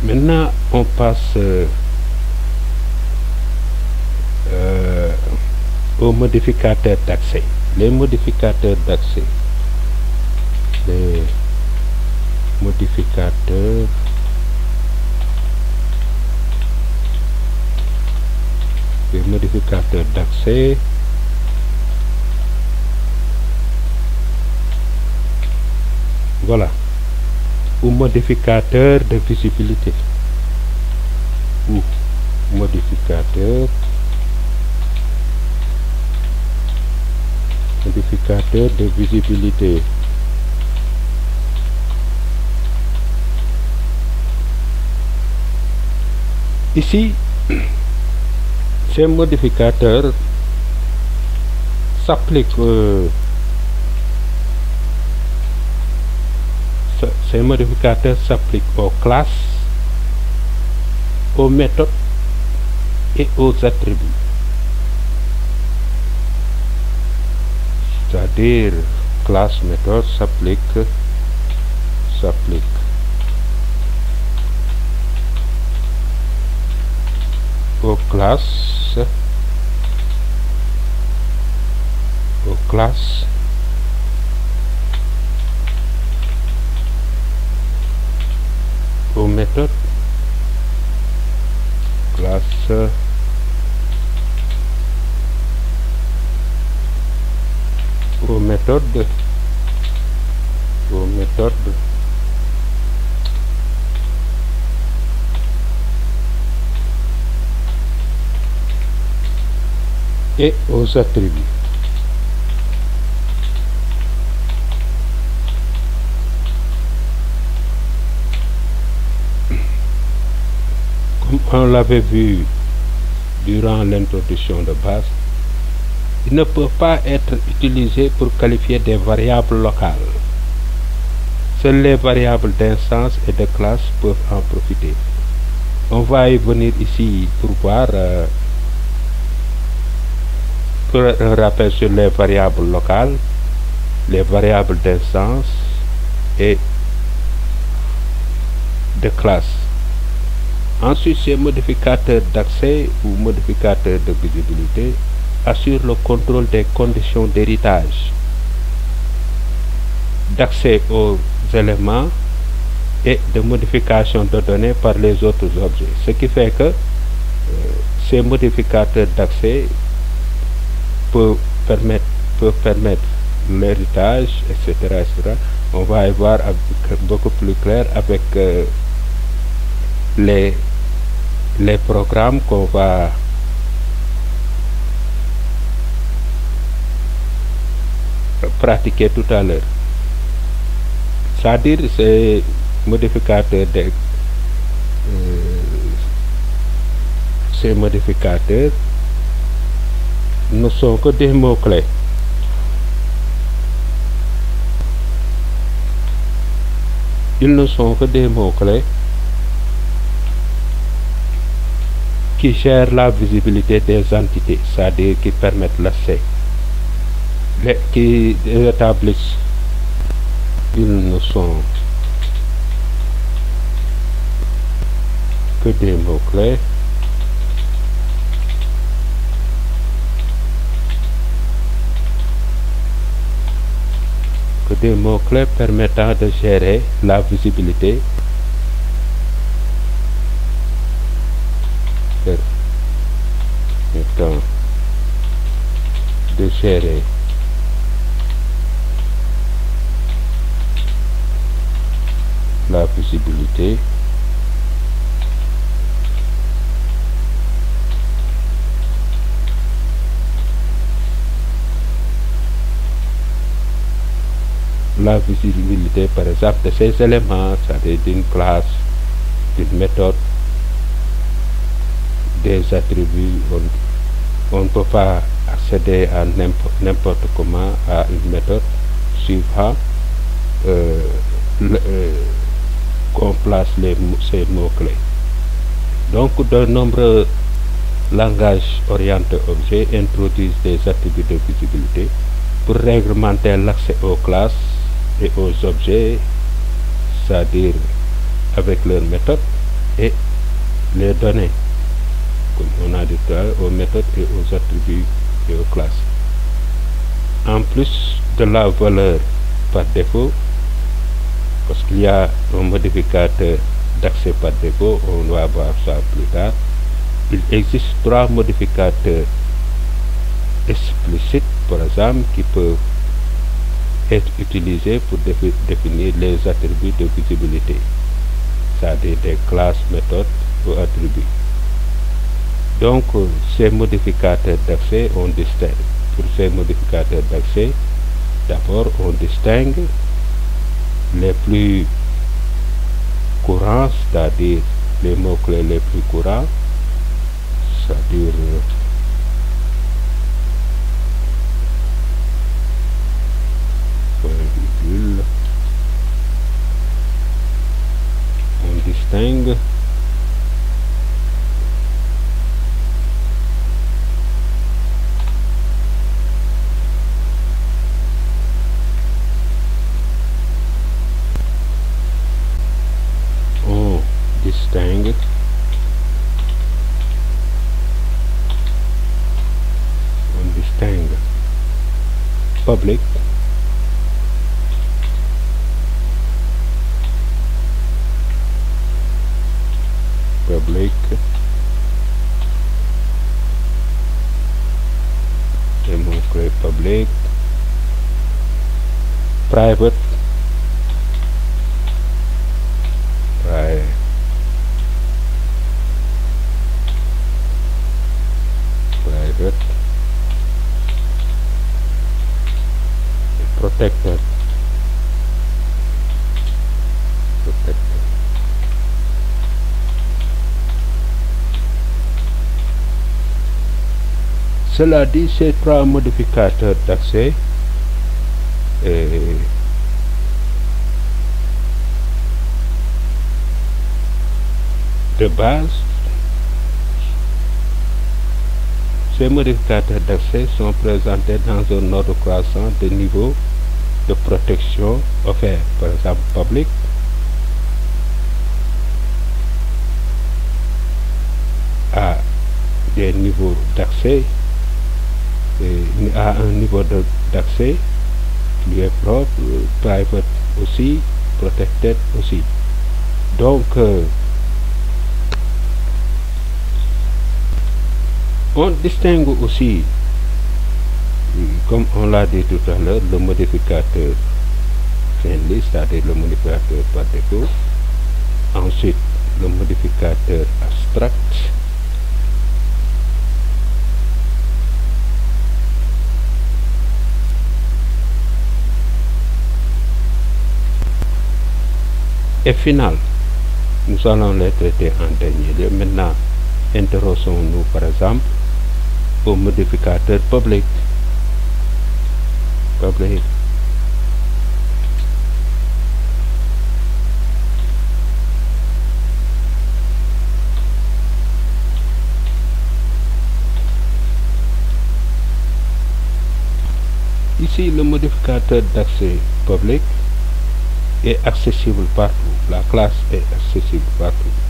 Maintenant, on passe aux modificateurs d'accès. Les modificateurs d'accès. Les modificateurs d'accès. Voilà. Ou modificateur de visibilité. Ou modificateur de visibilité. Ici, ces modificateurs s'appliquent aux classes, aux méthodes et aux attributs. C'est-à-dire, classe, méthode s'applique aux classes, aux méthodes, aux méthodes et aux attributs. Comme on l'avait vu durant l'introduction de base, ils ne peuvent pas être utilisés pour qualifier des variables locales. Seules les variables d'instance et de classe peuvent en profiter. On va y venir ici pour voir pour un rappel sur les variables locales, les variables d'instance et de classe. Ensuite, ces modificateurs d'accès ou modificateurs de visibilité assurent le contrôle des conditions d'héritage, d'accès aux éléments et de modification de données par les autres objets. Ce qui fait que ces modificateurs d'accès peuvent permettre l'héritage, etc., etc. On va y voir beaucoup plus clair avec les programmes qu'on va pratiquer tout à l'heure. C'est-à-dire ces modificateurs ne sont que des mots-clés. Ils ne sont que des mots-clés qui gèrent la visibilité des entités, c'est-à-dire qui permettent l'accès, qui établissent. Ils ne sont que des mots-clés permettant de gérer la visibilité la visibilité par exemple de ces éléments, c'est-à-dire d'une classe, d'une méthode, des attributs. On ne peut pas accéder à n'importe comment à une méthode suivant qu'on place ces mots-clés. Donc de nombreux langages orientés objets introduisent des attributs de visibilité pour réglementer l'accès aux classes et aux objets, c'est-à-dire avec leur méthode, et les données, comme on a dit tout à l'heure, aux méthodes et aux attributs et aux classes. En plus de la valeur par défaut, parce qu'il y a un modificateur d'accès par défaut, on va voir ça plus tard, il existe 3 modificateurs explicites, par exemple, qui peuvent être utilisés pour définir les attributs de visibilité, c'est-à-dire des classes, méthodes ou attributs. Donc, ces modificateurs d'accès, on distingue. Pour ces modificateurs d'accès, d'abord, on distingue les plus courants, c'est-à-dire les mots-clés les plus courants, c'est-à-dire virgule, on distingue public, et mots-clés public, private, protected, Cela dit, ces 3 modificateurs d'accès de base, ces modificateurs d'accès sont présentés dans un ordre croissant de niveau de protection offert. Par exemple, public, a des niveaux d'accès, à un niveau d'accès qui est propre, private aussi, protected aussi. Donc, on distingue aussi, comme on l'a dit tout à l'heure, le modificateur friendly, c'est-à-dire le modificateur par défaut. Ensuite, le modificateur abstract. Et final, nous allons les traiter en dernier lieu. Maintenant, intéressons-nous par exemple au modificateur public. Ici, le modificateur d'accès public est accessible partout. La classe est accessible partout.